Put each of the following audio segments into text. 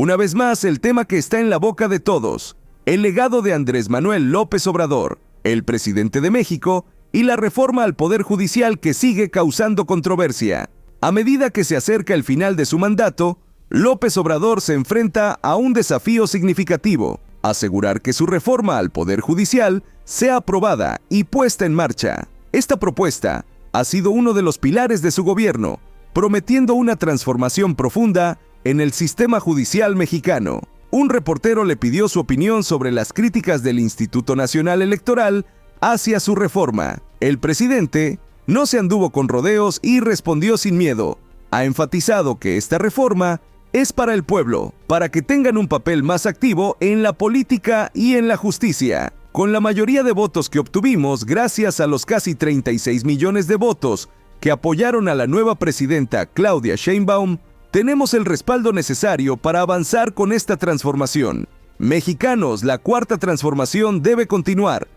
Una vez más, el tema que está en la boca de todos, el legado de Andrés Manuel López Obrador, el presidente de México, y la reforma al Poder Judicial que sigue causando controversia. A medida que se acerca el final de su mandato, López Obrador se enfrenta a un desafío significativo: asegurar que su reforma al Poder Judicial sea aprobada y puesta en marcha. Esta propuesta ha sido uno de los pilares de su gobierno, prometiendo una transformación profunda en el sistema judicial mexicano. Un reportero le pidió su opinión sobre las críticas del Instituto Nacional Electoral hacia su reforma. El presidente no se anduvo con rodeos y respondió sin miedo. Ha enfatizado que esta reforma es para el pueblo, para que tengan un papel más activo en la política y en la justicia. Con la mayoría de votos que obtuvimos gracias a los casi 36 millones de votos que apoyaron a la nueva presidenta Claudia Sheinbaum, tenemos el respaldo necesario para avanzar con esta transformación. Mexicanos, la cuarta transformación debe continuar,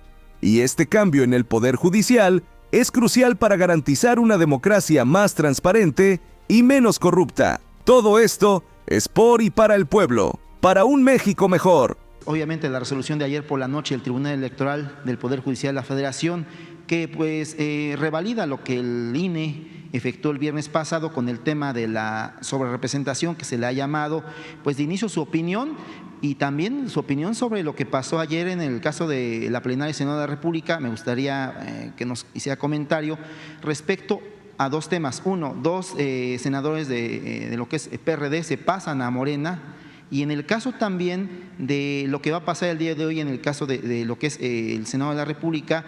y este cambio en el Poder Judicial es crucial para garantizar una democracia más transparente y menos corrupta. Todo esto es por y para el pueblo, para un México mejor. Obviamente la resolución de ayer por la noche del Tribunal Electoral del Poder Judicial de la Federación, que revalida lo que el INE efectuó el viernes pasado con el tema de la sobrerepresentación, que se le ha llamado de inicio su opinión, y también su opinión sobre lo que pasó ayer en el caso de la plenaria del Senado de la República. Me gustaría que nos hiciera comentario respecto a dos temas. Uno, dos senadores de lo que es PRD se pasan a Morena, y en el caso también de lo que va a pasar el día de hoy en el caso de lo que es el Senado de la República,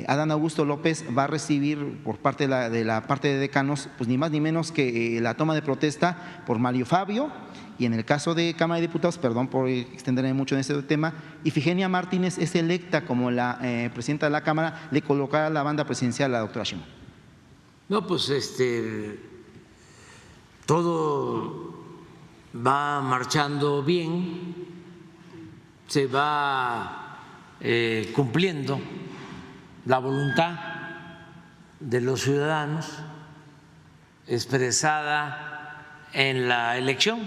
Adán Augusto López va a recibir por parte de la parte de decanos, ni más ni menos que la toma de protesta por Mario Fabio, y en el caso de Cámara de Diputados, perdón por extenderme mucho en este tema, Ifigenia Martínez es electa como la presidenta de la Cámara, le colocará la banda presidencial a la doctora Sheinbaum. No, todo va marchando bien, se va cumpliendo la voluntad de los ciudadanos expresada en la elección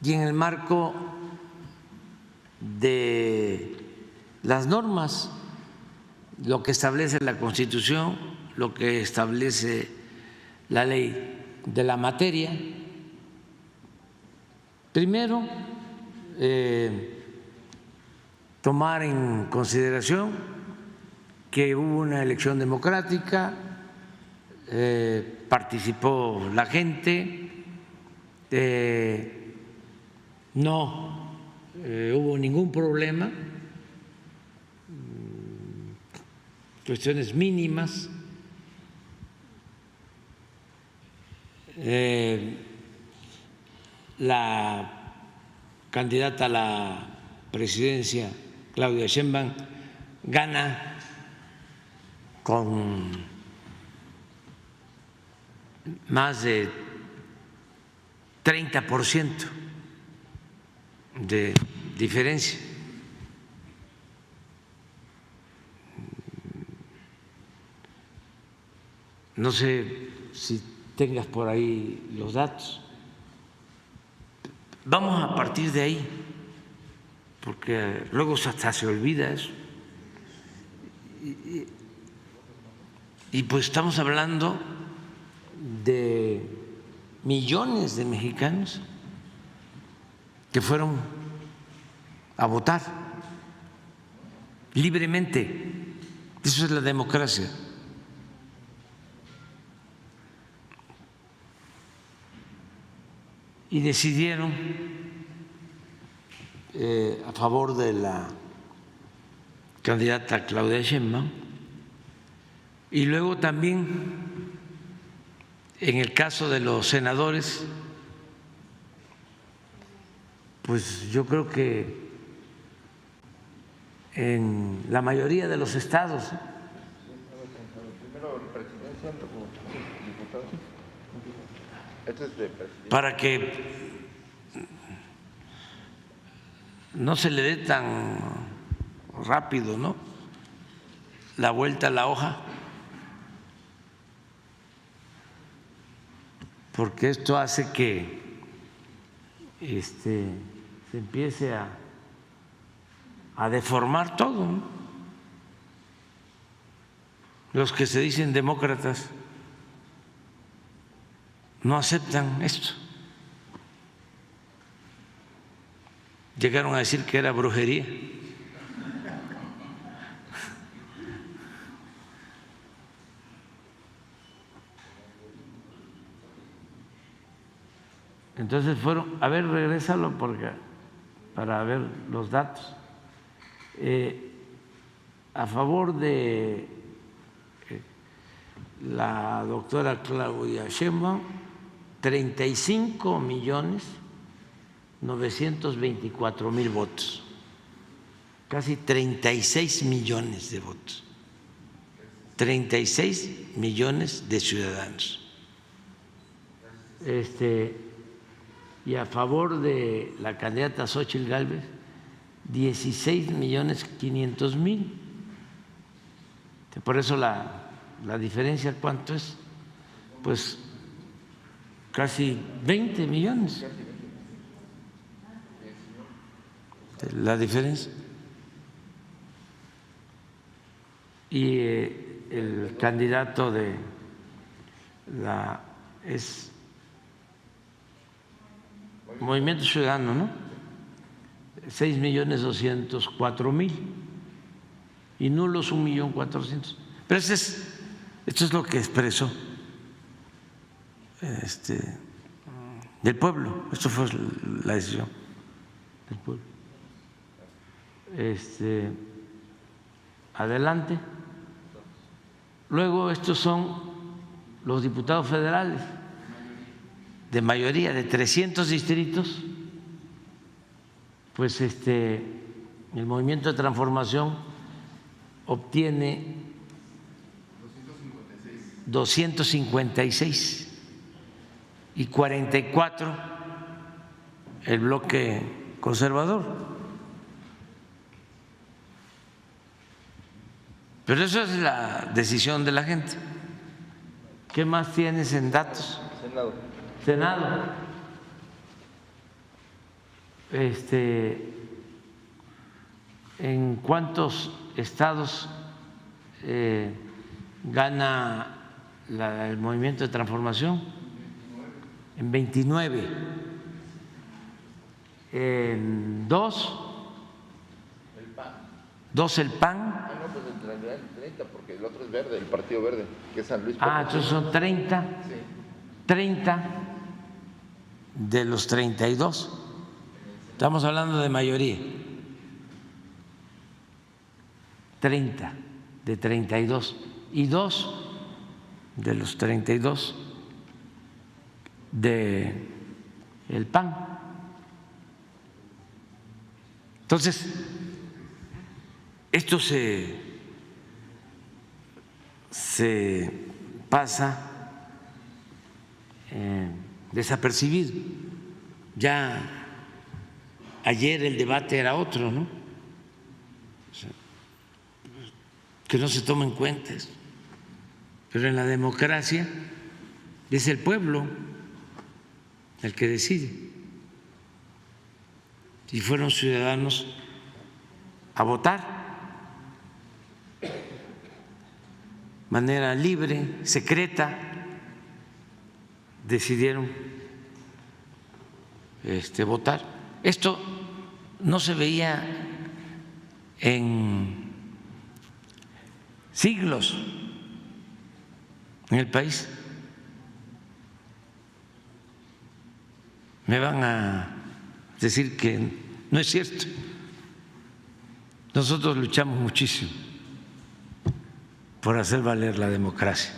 y en el marco de las normas, lo que establece la Constitución, lo que establece la ley de la materia. Primero, tomar en consideración que hubo una elección democrática, participó la gente, no hubo ningún problema, cuestiones mínimas. La candidata a la presidencia, Claudia Sheinbaum, gana con más de 30% de diferencia. No sé si tengas por ahí los datos. Vamos a partir de ahí, porque luego hasta se olvida eso. Y estamos hablando de millones de mexicanos que fueron a votar libremente. Eso es la democracia. Y decidieron a favor de la candidata Claudia Sheinbaum. Y luego también en el caso de los senadores, yo creo que en la mayoría de los estados, para que no se le dé tan rápido, ¿no?, la vuelta a la hoja, porque esto hace que se empiece a deformar todo, ¿no? Los que se dicen demócratas no aceptan esto. Llegaron a decir que era brujería. Entonces fueron, a ver, regrésalo para ver los datos. A favor de la doctora Claudia Sheinbaum, 35.924.000 votos, casi 36 millones de votos, 36 millones de ciudadanos. Y a favor de la candidata Xóchitl Gálvez, 16.500.000. Por eso la diferencia, ¿cuánto es? Pues casi 20 millones. La diferencia. Y el candidato de es Movimiento Ciudadano, ¿no? 6.204.000 y nulos 1.400.000. Pero esto es lo que expresó del pueblo. Esto fue la decisión del pueblo. Adelante. Luego estos son los diputados federales de mayoría de 300 distritos. Pues el Movimiento de Transformación obtiene 256 y 44 el bloque conservador. Pero eso es la decisión de la gente. ¿Qué más tienes en datos? Senado. ¿En cuántos estados gana el Movimiento de Transformación? En 29. En 2 el PAN. No, pues en 30, porque el otro es verde, el Partido Verde, que es San Luis. Entonces son 30. Sí. 30 de los 32. Estamos hablando de mayoría. 30 de 32 y 2 de los 32 de el PAN. Entonces, esto se pasa desapercibido. Ya ayer el debate era otro, ¿no? O sea, que no se toma en cuenta eso. Pero en la democracia es el pueblo el que decide. Y fueron ciudadanos a votar de manera libre, secreta, decidieron votar. Esto no se veía en siglos en el país. Me van a decir que no es cierto. Nosotros luchamos muchísimo por hacer valer la democracia.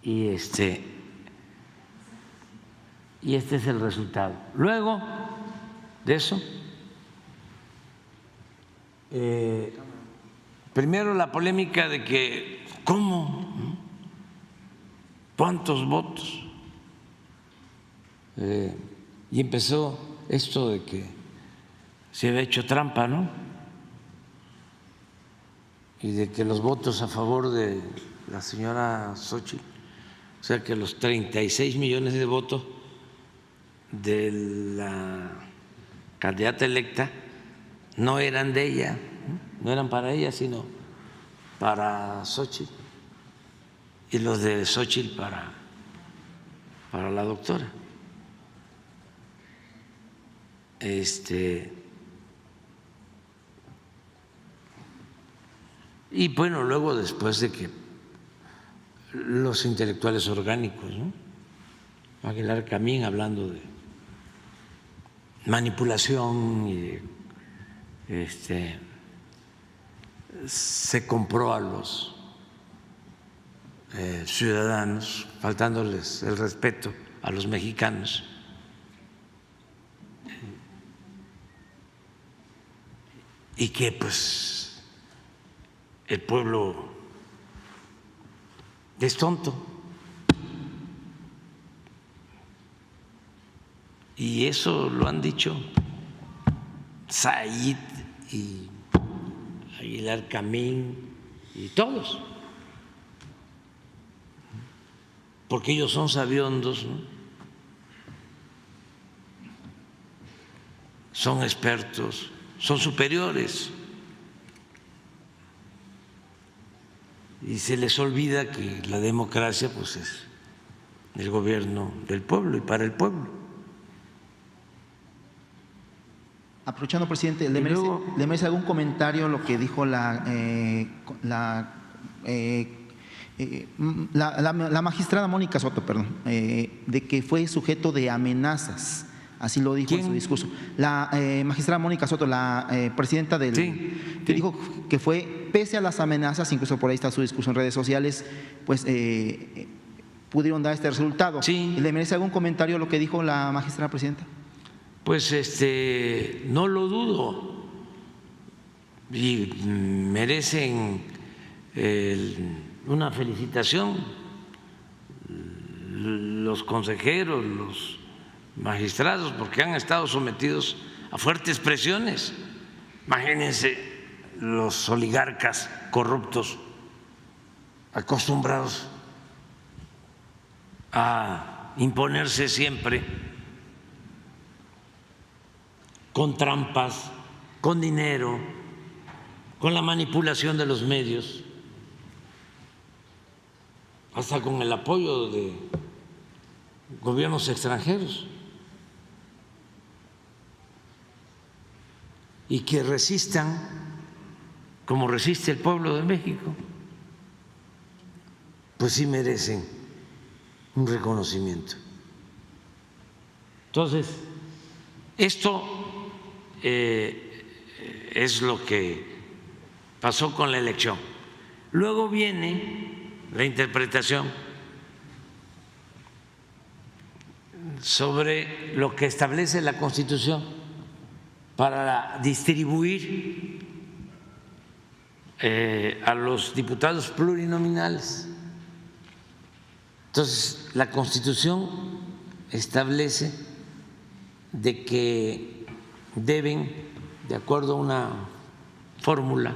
Y este es el resultado. Luego de eso, primero la polémica de que ¿cómo? ¿Cuántos votos? Y empezó esto de que se había hecho trampa, ¿no? Y de que los votos a favor de la señora Xóchitl sea que los 36 millones de votos de la candidata electa no eran de ella, no eran para ella, sino para Xóchitl, y los de Xóchitl para la doctora. Y bueno, luego después de que los intelectuales orgánicos, ¿no? Aguilar Camín hablando de manipulación y se compró a los ciudadanos, faltándoles el respeto a los mexicanos. Y que pues el pueblo es tonto. Y eso lo han dicho Said y Aguilar Camín y todos, porque ellos son sabiondos, ¿no? Son expertos, son superiores, y se les olvida que la democracia pues es el gobierno del pueblo y para el pueblo. Aprovechando, presidente, ¿le merece algún comentario lo que dijo la magistrada Mónica Soto, perdón, de que fue sujeto de amenazas? Así lo dijo en su discurso. La magistrada Mónica Soto, la presidenta del… Sí, que dijo que fue, pese a las amenazas, incluso por ahí está su discurso en redes sociales, pues pudieron dar este resultado. Sí. ¿Le merece algún comentario lo que dijo la magistrada presidenta? Pues no lo dudo, y merecen una felicitación los consejeros, los magistrados, porque han estado sometidos a fuertes presiones. Imagínense los oligarcas corruptos acostumbrados a imponerse siempre con trampas, con dinero, con la manipulación de los medios, hasta con el apoyo de gobiernos extranjeros, y que resistan como resiste el pueblo de México, pues sí merecen un reconocimiento. Entonces, esto es lo que pasó con la elección. Luego viene la interpretación sobre lo que establece la Constitución para distribuir a los diputados plurinominales. Entonces, la Constitución establece de que deben, de acuerdo a una fórmula,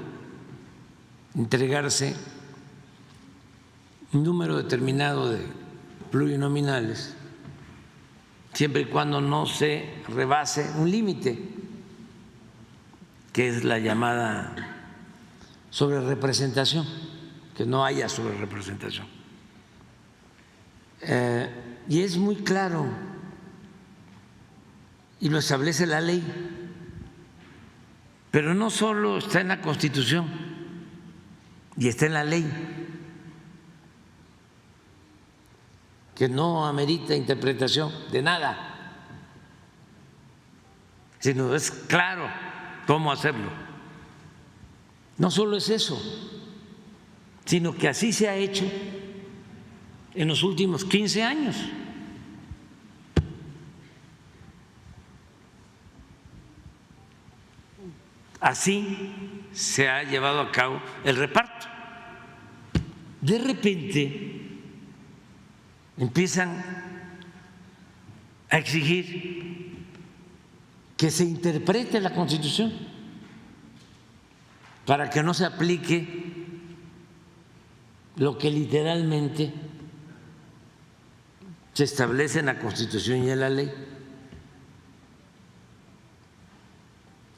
entregarse un número determinado de plurinominales, siempre y cuando no se rebase un límite, que es la llamada sobrerepresentación, que no haya sobrerepresentación. Y es muy claro, y lo establece la ley, pero no solo está en la Constitución y está en la ley, que no amerita interpretación de nada, sino es claro cómo hacerlo. No solo es eso, sino que así se ha hecho en los últimos 15 años. Así se ha llevado a cabo el reparto. De repente empiezan a exigir que se interprete la Constitución para que no se aplique lo que literalmente se establece en la Constitución y en la ley.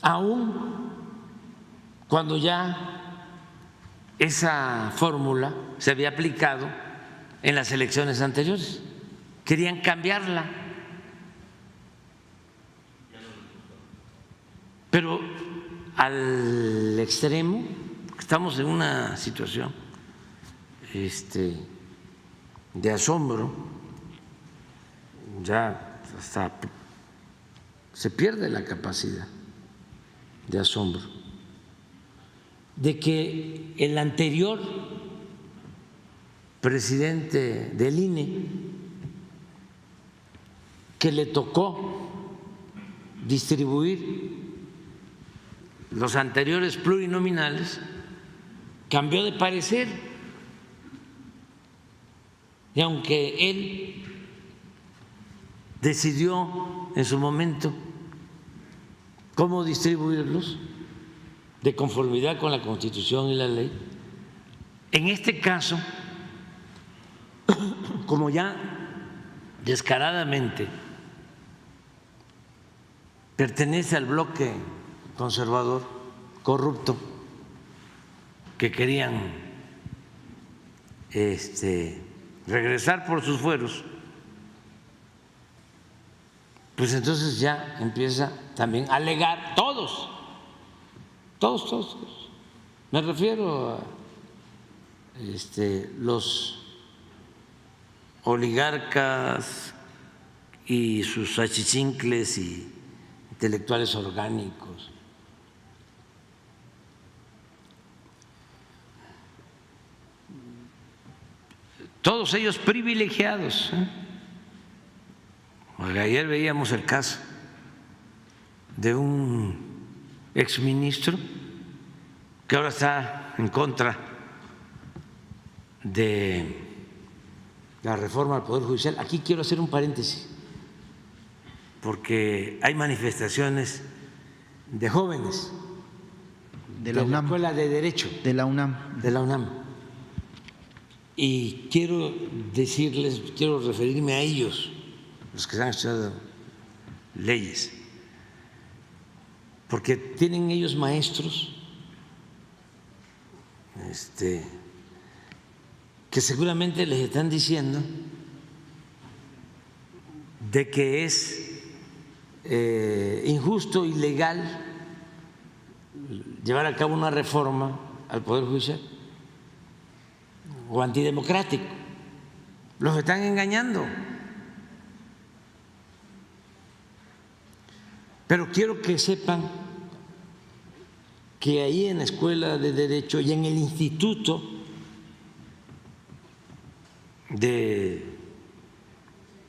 Aún cuando ya esa fórmula se había aplicado en las elecciones anteriores, querían cambiarla. Pero al extremo, estamos en una situación de asombro, ya hasta se pierde la capacidad de asombro, de que el anterior presidente del INE, que le tocó distribuir los anteriores plurinominales, cambió de parecer. Y aunque él decidió en su momento cómo distribuirlos de conformidad con la Constitución y la ley, en este caso, como ya descaradamente pertenece al bloque conservador corrupto que querían regresar por sus fueros, pues entonces ya empieza también a alegar todos. Me refiero a los oligarcas y sus achichincles y intelectuales orgánicos. Todos ellos privilegiados. Ayer veíamos el caso de un exministro que ahora está en contra de la reforma al Poder Judicial. Aquí quiero hacer un paréntesis, porque hay manifestaciones de jóvenes de la UNAM, Escuela de Derecho de la UNAM. Y quiero decirles, quiero referirme a ellos, los que han estudiado leyes, porque tienen ellos maestros que seguramente les están diciendo de que es injusto, ilegal llevar a cabo una reforma al Poder Judicial o antidemocrático. Los están engañando. Pero quiero que sepan que ahí en la Escuela de Derecho y en el Instituto de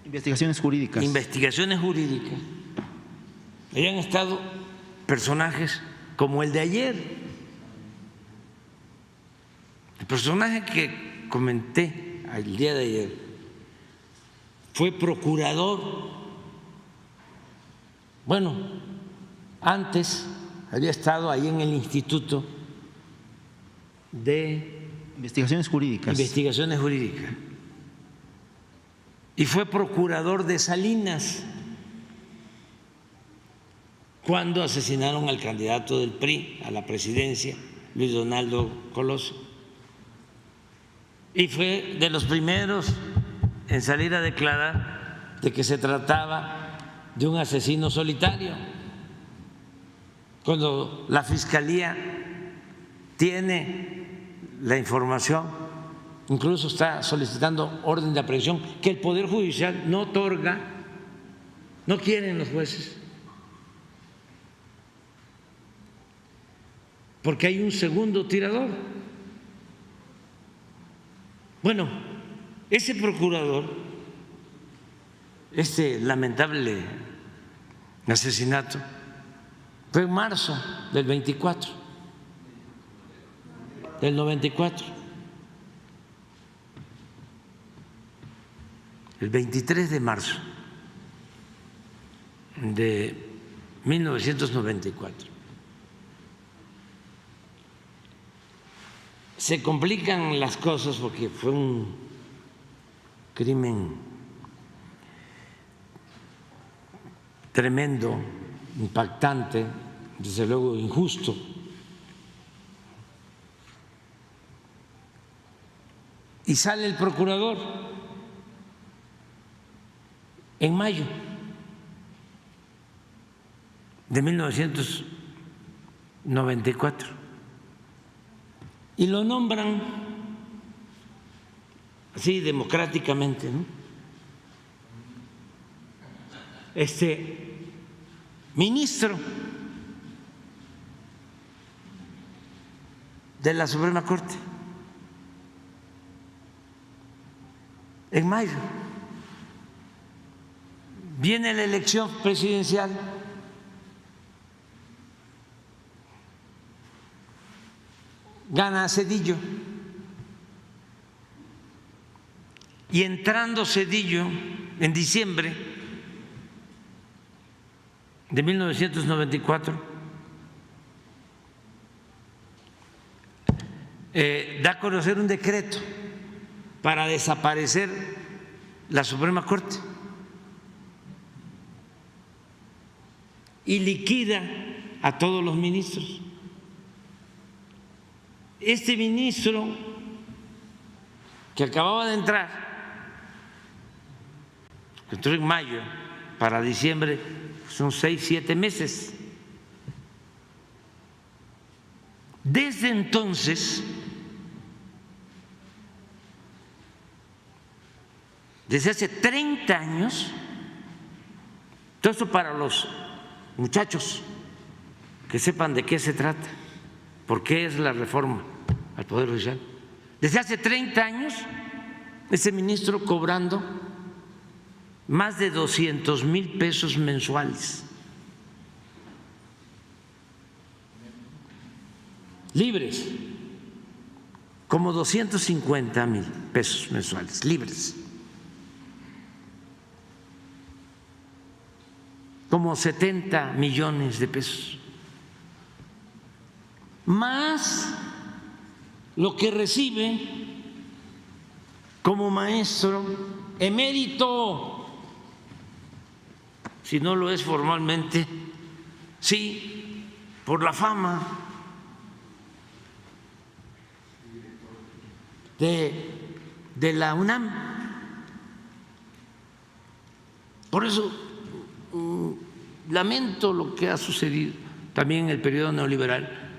Investigaciones Jurídicas, ahí han estado personajes como el de ayer, el personaje que comenté el día de ayer fue procurador. Bueno, antes había estado ahí en el Instituto de Investigaciones Jurídicas. Y fue procurador de Salinas cuando asesinaron al candidato del PRI a la presidencia, Luis Donaldo Colosio. Y fue de los primeros en salir a declarar de que se trataba de un asesino solitario, cuando la Fiscalía tiene la información, incluso está solicitando orden de aprehensión que el Poder Judicial no otorga, no quieren los jueces, porque hay un segundo tirador. Bueno, ese procurador, este lamentable asesinato, fue en marzo del 94, el 23 de marzo de 1994. Se complican las cosas porque fue un crimen tremendo, impactante, desde luego injusto. Y sale el procurador en mayo de 1994 y lo nombran así democráticamente, ¿no? Ministro de la Suprema Corte en mayo. Viene la elección presidencial, gana Zedillo, y entrando Zedillo en diciembre de 1994, da a conocer un decreto para desaparecer la Suprema Corte y liquida a todos los ministros. Este ministro que acababa de entrar, que entró en mayo, para diciembre son 6, 7 meses. Desde entonces, desde hace 30 años, todo esto para los muchachos que sepan de qué se trata, por qué es la reforma al Poder Judicial. Desde hace 30 años, ese ministro cobrando más de 200,000 pesos mensuales, libres, como 250,000 pesos mensuales, libres, como 70 millones de pesos, más lo que recibe como maestro emérito, si no lo es formalmente, sí, por la fama de la UNAM. Por eso lamento lo que ha sucedido también en el periodo neoliberal,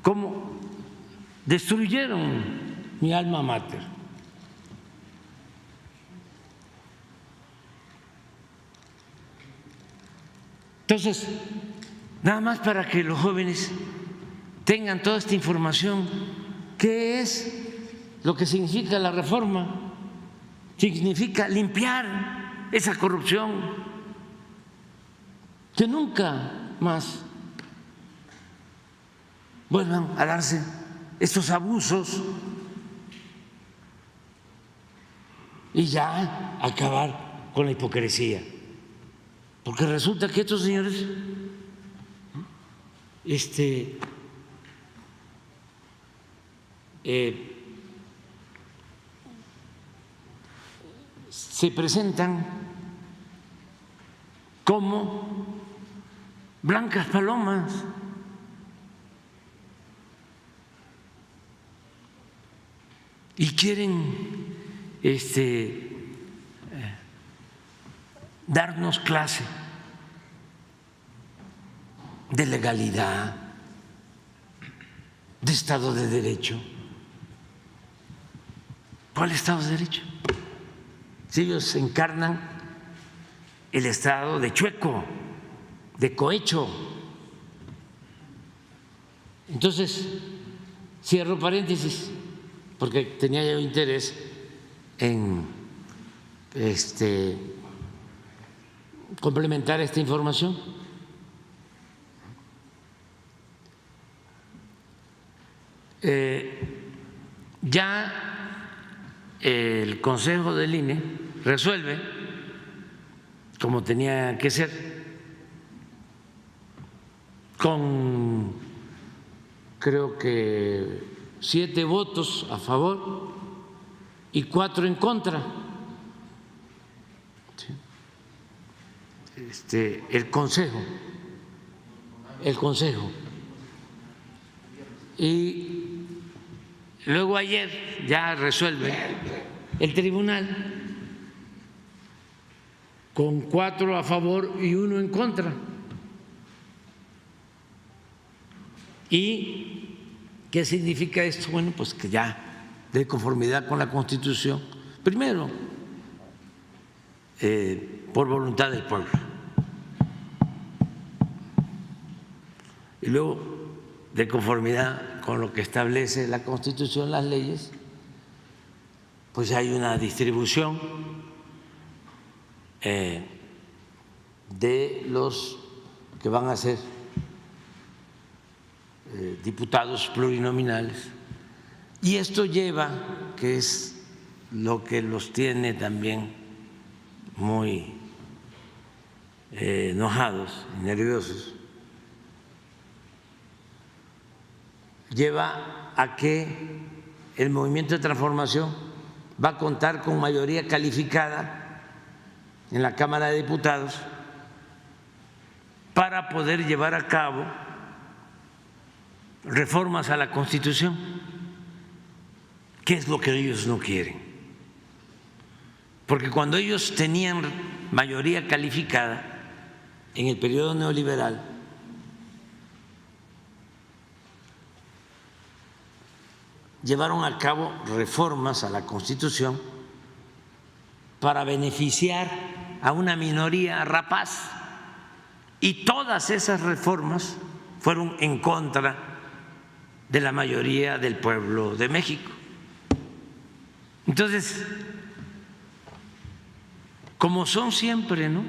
cómo destruyeron mi alma mater. Entonces, nada más para que los jóvenes tengan toda esta información, ¿qué es lo que significa la reforma? Significa limpiar esa corrupción, que nunca más vuelvan a darse estos abusos y ya acabar con la hipocresía. Porque resulta que estos señores se presentan como blancas palomas. Y quieren darnos clase de legalidad, de Estado de Derecho. ¿Cuál Estado de Derecho? Si ellos encarnan el Estado de chueco, de cohecho. Entonces, cierro paréntesis, porque tenía yo interés en complementar esta información. Ya el Consejo del INE resuelve, como tenía que ser, con creo que 7 votos a favor y 4 en contra. el Consejo. Y luego ayer ya resuelve el tribunal con 4 a favor y 1 en contra. ¿Y qué significa esto? Bueno, pues que ya de conformidad con la Constitución, primero, por voluntad del pueblo, y luego de conformidad con lo que establece la Constitución, las leyes, pues hay una distribución de los que van a ser diputados plurinominales, y esto lleva, que es lo que los tiene también muy enojados y nerviosos, lleva a que el Movimiento de Transformación va a contar con mayoría calificada en la Cámara de Diputados para poder llevar a cabo reformas a la Constitución, que es lo que ellos no quieren. Porque cuando ellos tenían mayoría calificada en el periodo neoliberal, llevaron a cabo reformas a la Constitución para beneficiar a una minoría rapaz, y todas esas reformas fueron en contra de la mayoría del pueblo de México. Entonces, como son siempre, ¿no?,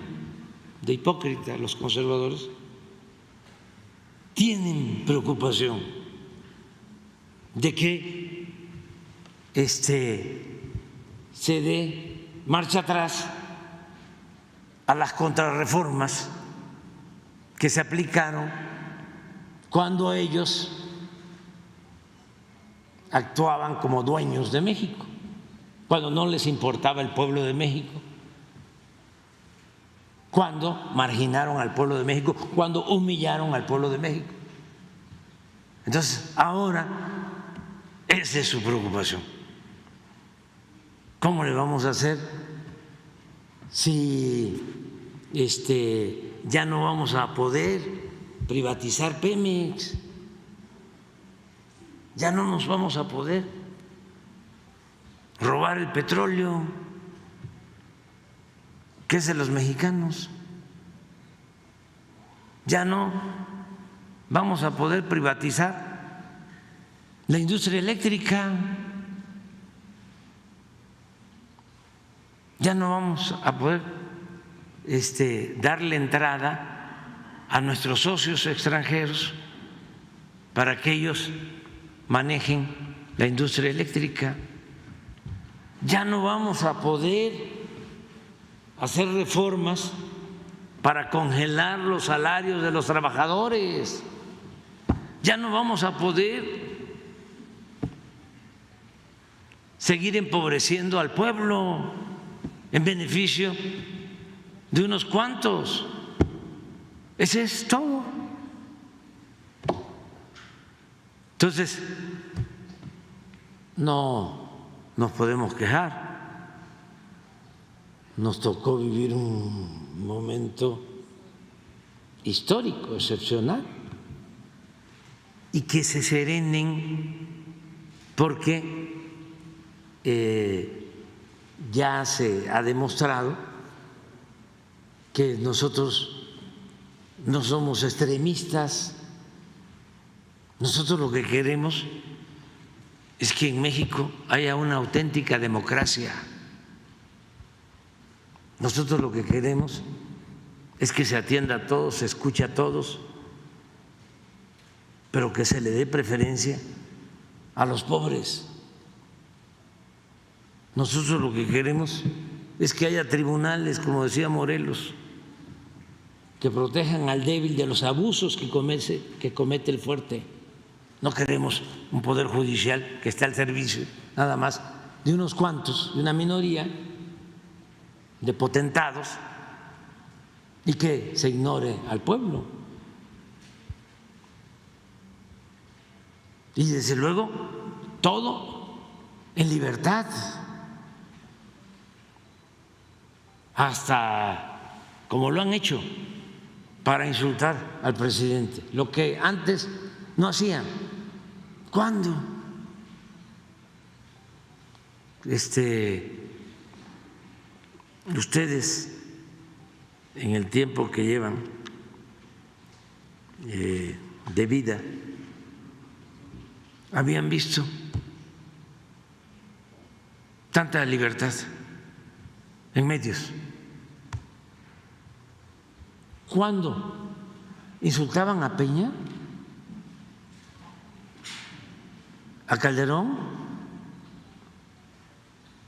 de hipócritas los conservadores, tienen preocupación de que se dé marcha atrás a las contrarreformas que se aplicaron cuando ellos actuaban como dueños de México, cuando no les importaba el pueblo de México, cuando marginaron al pueblo de México, cuando humillaron al pueblo de México. Entonces, ahora esa es su preocupación. ¿Cómo le vamos a hacer si ya no vamos a poder privatizar Pemex? Ya no nos vamos a poder robar el petróleo, que es de los mexicanos. Ya no vamos a poder privatizar la industria eléctrica. Ya no vamos a poder darle entrada a nuestros socios extranjeros para que ellos manejen la industria eléctrica. Ya no vamos a poder hacer reformas para congelar los salarios de los trabajadores. Ya no vamos a poder seguir empobreciendo al pueblo en beneficio de unos cuantos. Ese es todo. Entonces, no nos podemos quejar. Nos tocó vivir un momento histórico, excepcional, y que se serenen porque ya se ha demostrado que nosotros no somos extremistas. Nosotros lo que queremos es que en México haya una auténtica democracia. Nosotros lo que queremos es que se atienda a todos, se escuche a todos, pero que se le dé preferencia a los pobres. Nosotros lo que queremos es que haya tribunales, como decía Morelos, que protejan al débil de los abusos que comete el fuerte. No queremos un poder judicial que esté al servicio nada más de unos cuantos, de una minoría de potentados y que se ignore al pueblo. Y desde luego, todo en libertad, hasta como lo han hecho para insultar al presidente, lo que antes no hacían. ¿Cuándo? Ustedes, en el tiempo que llevan de vida, habían visto tanta libertad en medios. ¿Cuándo insultaban a Peña, a Calderón,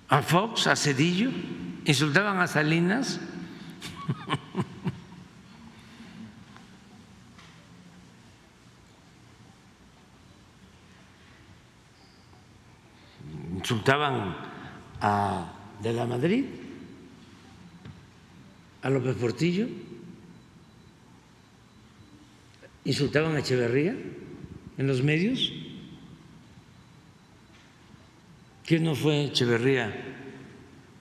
a Fox, a Zedillo? ¿Insultaban a Salinas? ¿Insultaban a de la Madrid, a López Portillo? ¿Insultaban a Echeverría en los medios? ¿Quién no fue Echeverría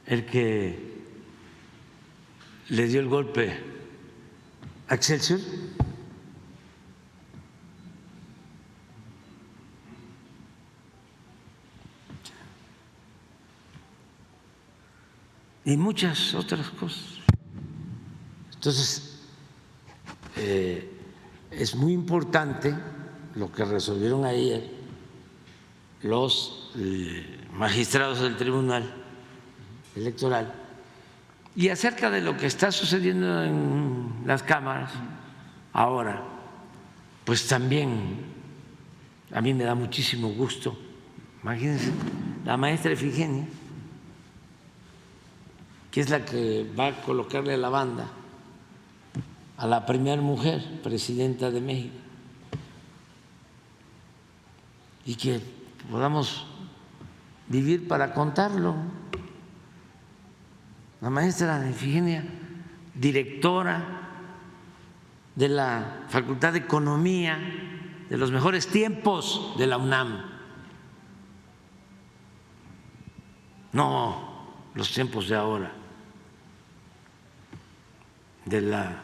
el que le dio el golpe a Excelsior? Y muchas otras cosas. Entonces, es muy importante lo que resolvieron ayer los magistrados del Tribunal Electoral y acerca de lo que está sucediendo en las cámaras ahora, pues también a mí me da muchísimo gusto. Imagínense, la maestra Efigenia, que es la que va a colocarle la banda a la primera mujer presidenta de México, y que podamos vivir para contarlo. La maestra Efigenia, directora de la Facultad de Economía, de los mejores tiempos de la UNAM, no los tiempos de ahora, de la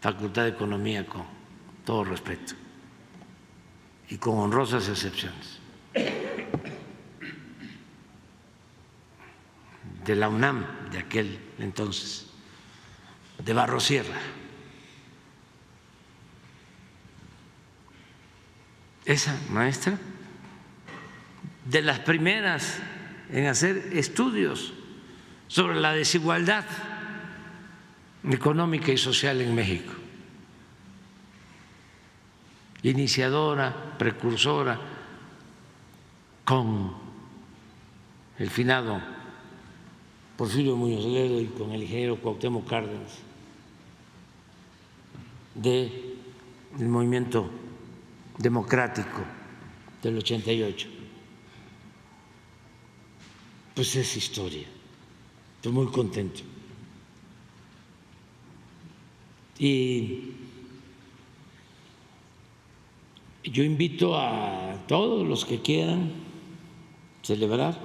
Facultad de Economía, con todo respeto y con honrosas excepciones, de la UNAM de aquel entonces, de Barrosierra. Esa maestra, de las primeras en hacer estudios sobre la desigualdad económica y social en México, iniciadora, precursora, con el finado Porfirio Muñoz Ledo y con el ingeniero Cuauhtémoc Cárdenas, del movimiento democrático del 88. Pues es historia. Estoy muy contento. Y yo invito a todos los que quieran celebrar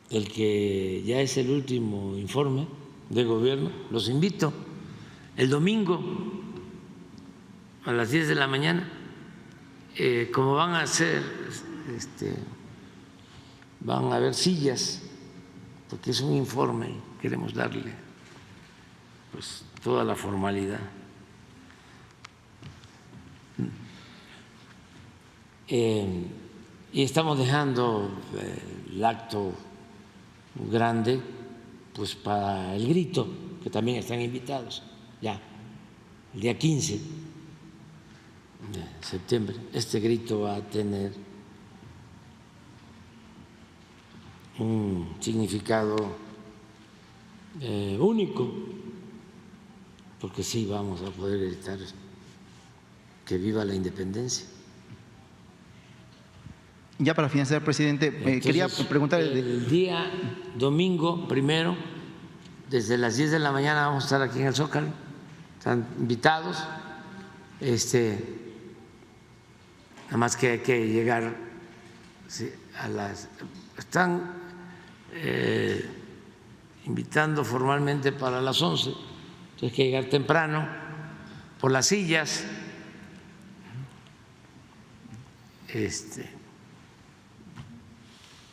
el que ya es el último informe de gobierno, los invito el domingo a las 10 de la mañana, como van a hacer, van a haber sillas, porque es un informe y queremos darle pues toda la formalidad. Y estamos dejando el acto grande pues para el grito, que también están invitados ya el día 15 de septiembre. Este grito va a tener un significado único, porque sí vamos a poder gritar que viva la independencia. Ya para finalizar, presidente, Entonces, quería preguntar… el día domingo primero desde las 10 de la mañana vamos a estar aquí en el Zócalo, están invitados, nada más que hay que llegar a las… Están invitando formalmente para las 11, entonces hay que llegar temprano por las sillas,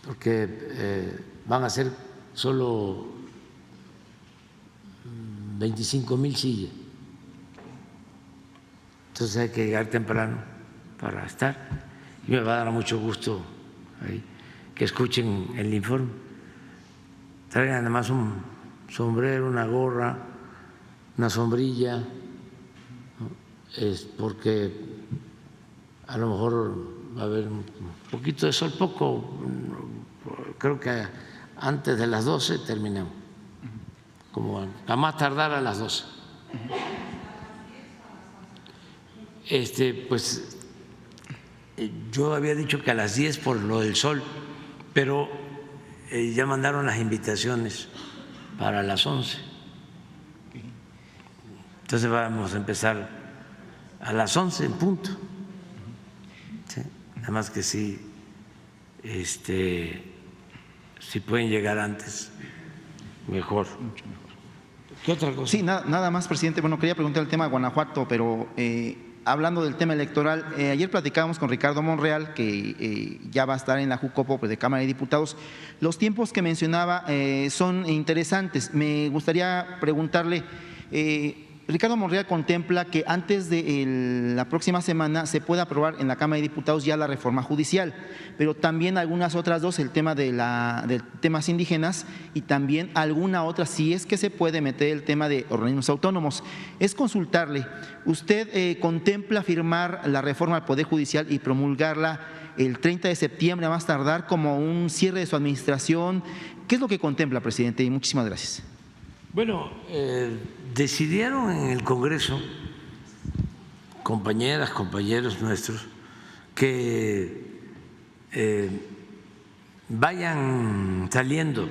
porque van a ser solo 25,000 sillas, entonces hay que llegar temprano para estar, y me va a dar mucho gusto ahí que escuchen el informe. Traigan además un sombrero, una gorra, una sombrilla, ¿no? Es porque a lo mejor va a haber un poquito de sol, poco, creo que antes de las 12 terminamos, como a más tardar a las 12. Pues yo había dicho que a las 10 por lo del sol, pero ya mandaron las invitaciones para las 11. Entonces vamos a empezar a las 11 en punto. ¿Sí? Nada más que sí, si pueden llegar antes, mejor. Mucho mejor. ¿Qué otra cosa? Sí, nada más, presidente. Bueno, quería preguntar el tema de Guanajuato, pero hablando del tema electoral, ayer platicábamos con Ricardo Monreal, que ya va a estar en la Jucopo de Cámara de Diputados. Los tiempos que mencionaba son interesantes. Me gustaría preguntarle, Ricardo Monreal contempla que antes de la próxima semana se pueda aprobar en la Cámara de Diputados ya la reforma judicial, pero también algunas otras dos, el tema de temas indígenas y también alguna otra, si es que se puede meter el tema de organismos autónomos. Es consultarle, ¿usted contempla firmar la reforma al Poder Judicial y promulgarla el 30 de septiembre a más tardar como un cierre de su administración? ¿Qué es lo que contempla, presidente? Y muchísimas gracias. Bueno, decidieron en el Congreso, compañeras, compañeros nuestros, que vayan saliendo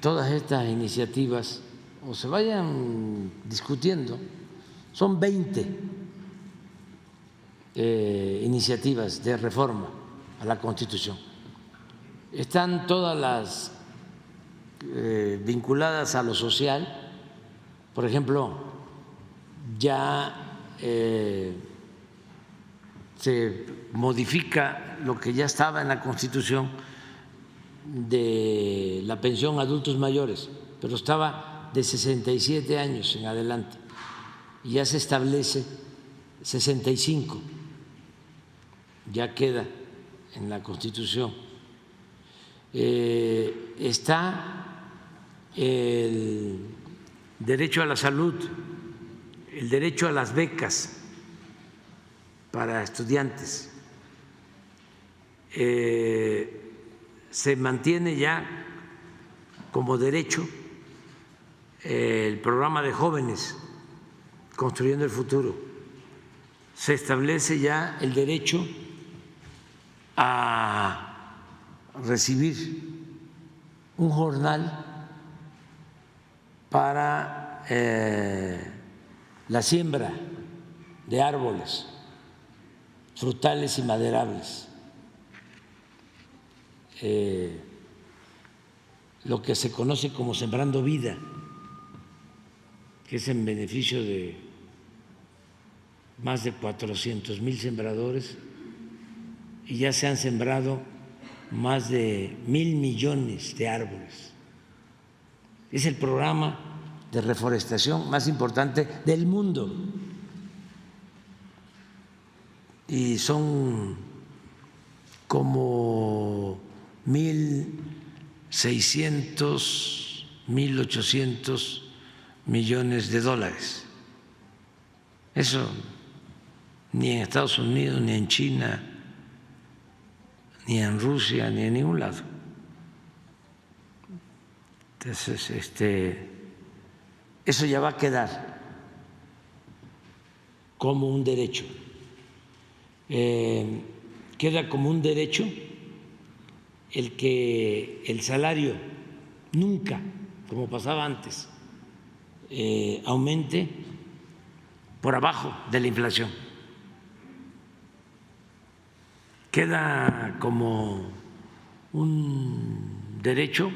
todas estas iniciativas o se vayan discutiendo. Son 20 iniciativas de reforma a la Constitución. Están todas las vinculadas a lo social. Por ejemplo, ya se modifica lo que ya estaba en la Constitución de la pensión a adultos mayores, pero estaba de 67 años en adelante y ya se establece 65, ya queda en la Constitución. Está el derecho a la salud, el derecho a las becas para estudiantes. Se mantiene ya como derecho el programa de jóvenes Construyendo el Futuro. Se establece ya el derecho a recibir un jornal para la siembra de árboles frutales y maderables, lo que se conoce como Sembrando Vida, que es en beneficio de más de 400,000 sembradores, y ya se han sembrado más de 1,000 millones de árboles. Es el programa de reforestación más importante del mundo y son como 1,600, 1,800 millones de dólares. Eso ni en Estados Unidos, ni en China, ni en Rusia, ni en ningún lado. Entonces, eso ya va a quedar como un derecho. Queda como un derecho el que el salario nunca, como pasaba antes, aumente por abajo de la inflación. Queda como un derecho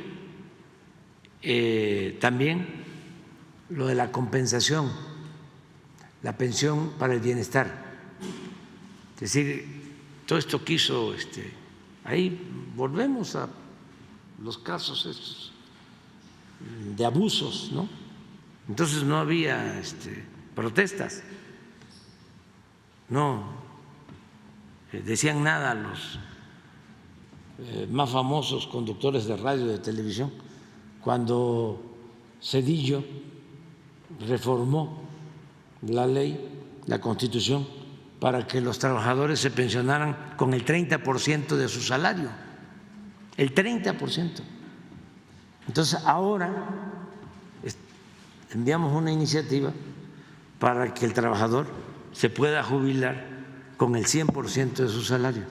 también lo de la compensación, la pensión para el bienestar. Es decir, todo esto quiso, ahí volvemos a los casos estos de abusos, ¿no? Entonces no había protestas, no decían nada los más famosos conductores de radio y de televisión cuando Zedillo reformó la ley, la Constitución, para que los trabajadores se pensionaran con el 30% de su salario, el 30%. Entonces ahora enviamos una iniciativa para que el trabajador se pueda jubilar con el 100% de su salario.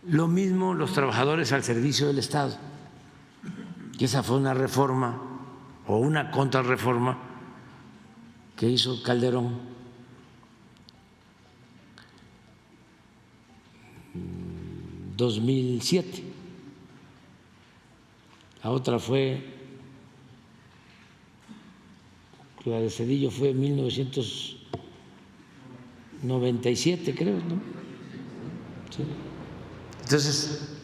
Lo mismo los trabajadores al servicio del Estado, que esa fue una reforma o una contrarreforma que hizo Calderón. 2007. La otra fue, la de Zedillo fue en 1997, creo, ¿no? Sí. Entonces,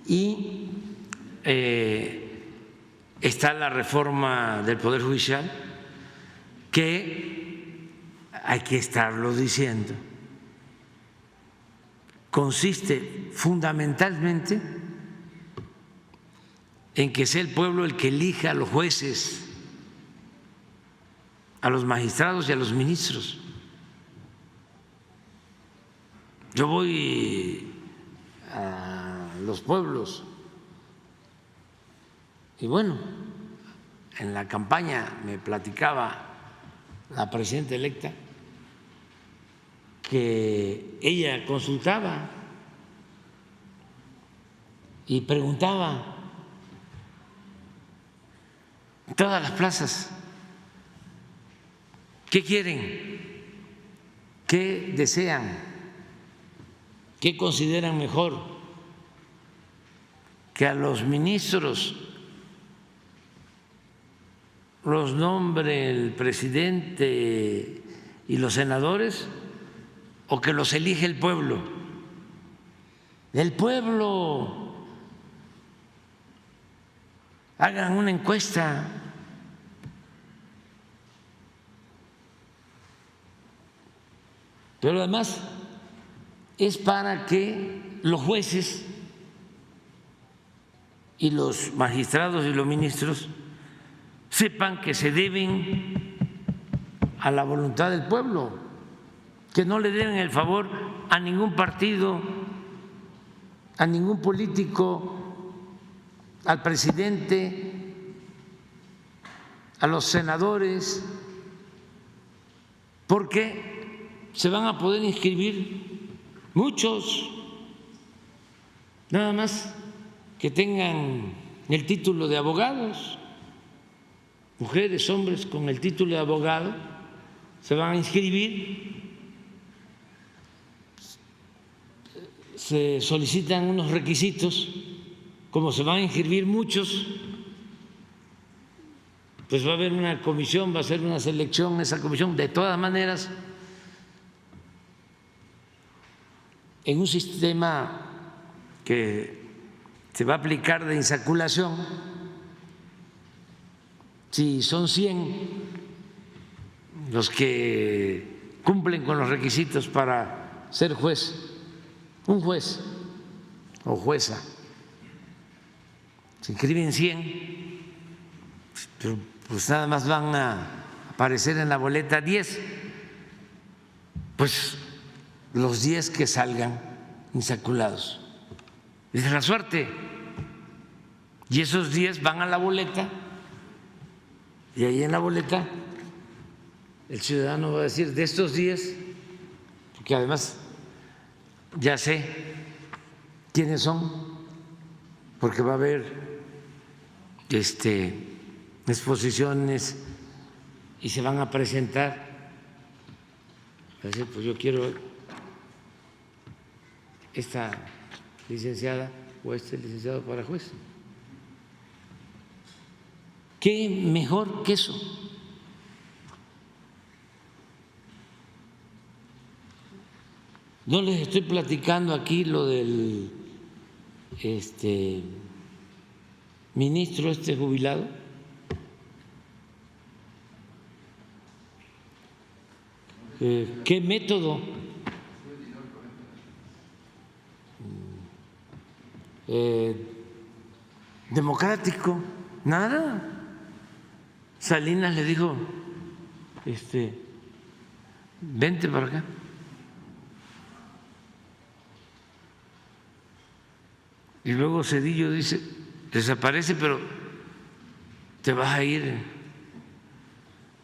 y está la reforma del Poder Judicial, que hay que estarlo diciendo, consiste fundamentalmente en que sea el pueblo el que elija a los jueces, a los magistrados y a los ministros. Yo voy a los pueblos y bueno, en la campaña me platicaba la presidenta electa que ella consultaba y preguntaba en todas las plazas: ¿qué quieren? ¿Qué desean? ¿Qué consideran mejor? ¿Que a los ministros los nombre el presidente y los senadores o que los elige el pueblo? El pueblo. Hagan una encuesta. Pero además es para que los jueces y los magistrados y los ministros sepan que se deben a la voluntad del pueblo, que no le deben el favor a ningún partido, a ningún político, al presidente, a los senadores, porque se van a poder inscribir muchos, nada más que tengan el título de abogados. Mujeres, hombres con el título de abogado se van a inscribir, se solicitan unos requisitos, como se van a inscribir muchos, pues va a haber una comisión, va a ser una selección, esa comisión, de todas maneras, en un sistema que se va a aplicar de insaculación. Si son 100 los que cumplen con los requisitos para ser juez, un juez o jueza, se inscriben 100, pero pues nada más van a aparecer en la boleta 10, pues los 10 que salgan insaculados. Es la suerte. Y esos 10 van a la boleta. Y ahí en la boleta el ciudadano va a decir: de estos 10, porque además ya sé quiénes son, porque va a haber exposiciones y se van a presentar. Así, pues yo quiero esta licenciada o este licenciado para juez. ¿Qué mejor que eso? No les estoy platicando aquí lo del ministro jubilado. ¿Qué método? Democrático, nada. Salinas le dijo, vente para acá. Y luego Zedillo dice, desaparece, pero te vas a ir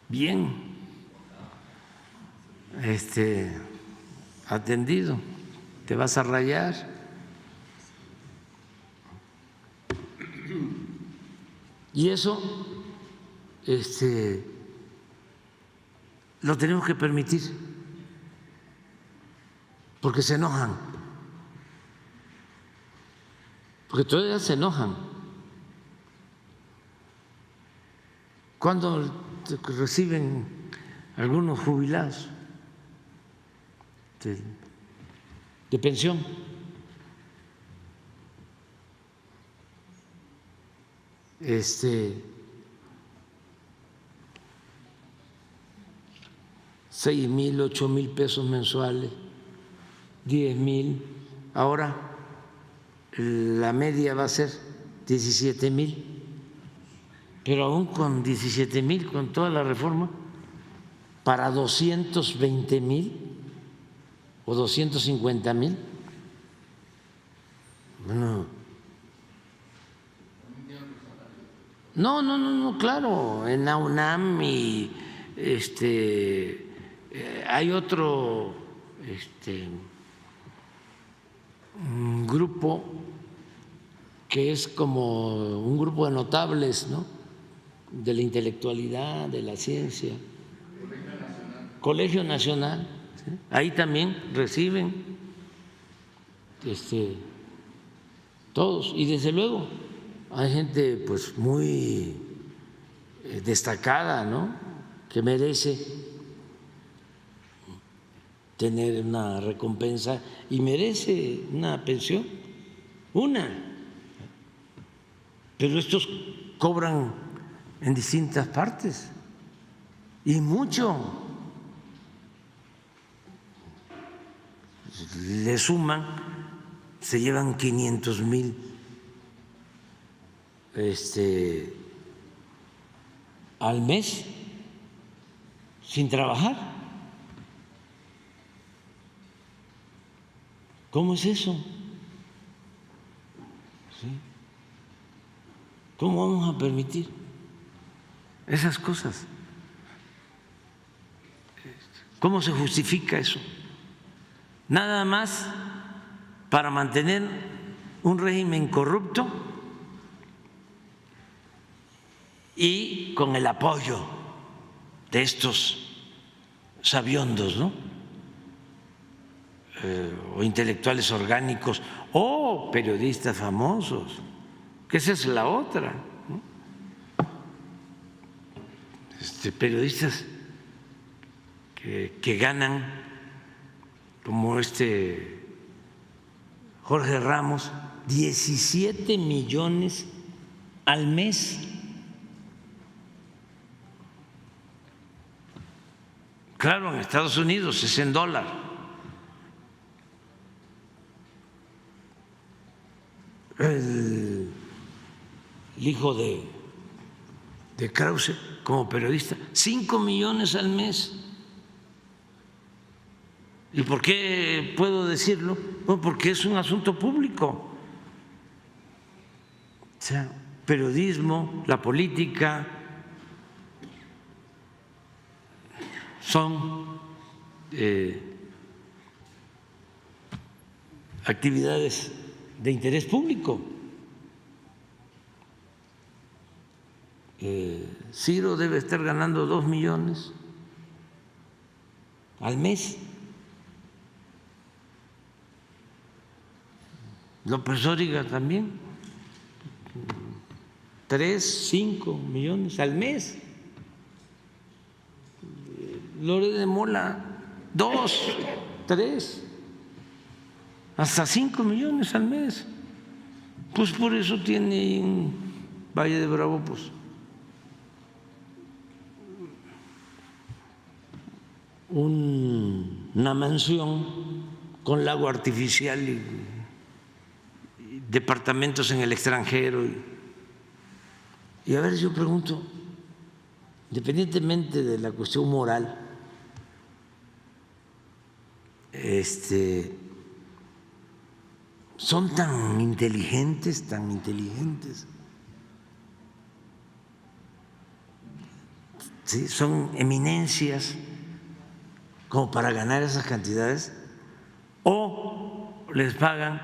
bien, atendido, te vas a rayar. Y eso lo tenemos que permitir, porque se enojan, porque todavía se enojan. Cuando reciben algunos jubilados de pensión, $6,000, $8,000 pesos mensuales, 10,000. Ahora la media va a ser 17,000, pero aún con 17,000, con toda la reforma, para 220,000 o 250,000. Bueno, no, claro, en la UNAM y hay otro un grupo que es como un grupo de notables, ¿no?, de la intelectualidad, de la ciencia. Colegio Nacional, ¿sí? Ahí también reciben todos, y desde luego hay gente pues muy destacada, ¿no?, que merece tener una recompensa y merece una pensión, pero estos cobran en distintas partes y mucho. Le suman, se llevan 500,000 al mes sin trabajar. ¿Cómo es eso? ¿Sí? ¿Cómo vamos a permitir esas cosas? ¿Cómo se justifica eso? Nada más para mantener un régimen corrupto y con el apoyo de estos sabiondos, ¿no?, o intelectuales orgánicos o periodistas famosos, que esa es la otra, ¿no? Periodistas que ganan, como Jorge Ramos, 17 millones al mes. Claro, en Estados Unidos es en dólar. El hijo de Krause, como periodista, 5 millones al mes. ¿Y por qué puedo decirlo? Bueno, porque es un asunto público. O sea, periodismo, la política son actividades de interés público. Ciro debe estar ganando 2 millones al mes. López Dóriga también, 3, 5 millones al mes. Loret de Mola, 2, 3, hasta 5 millones al mes. Pues por eso tiene en Valle de Bravo pues una mansión con lago artificial y departamentos en el extranjero. Y a ver, yo pregunto, independientemente de la cuestión moral, son tan inteligentes, ¿sí? Son eminencias como para ganar esas cantidades, o les pagan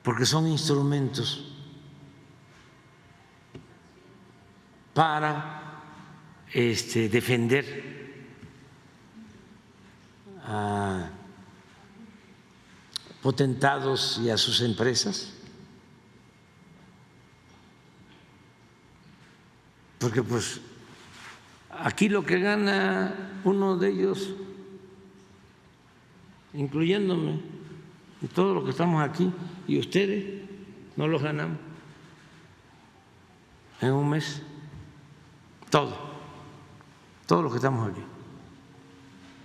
porque son instrumentos para defender a potentados y a sus empresas, porque pues aquí lo que gana uno de ellos, incluyéndome y todos los que estamos aquí, y ustedes no los ganamos en un mes, todos los que estamos aquí.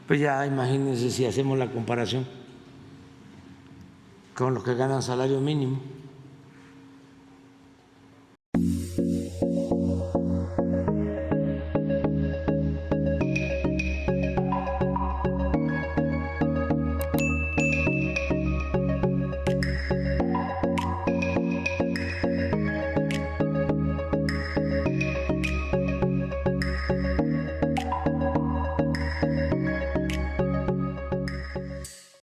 Pues ya imagínense si hacemos la comparación con los que ganan salario mínimo.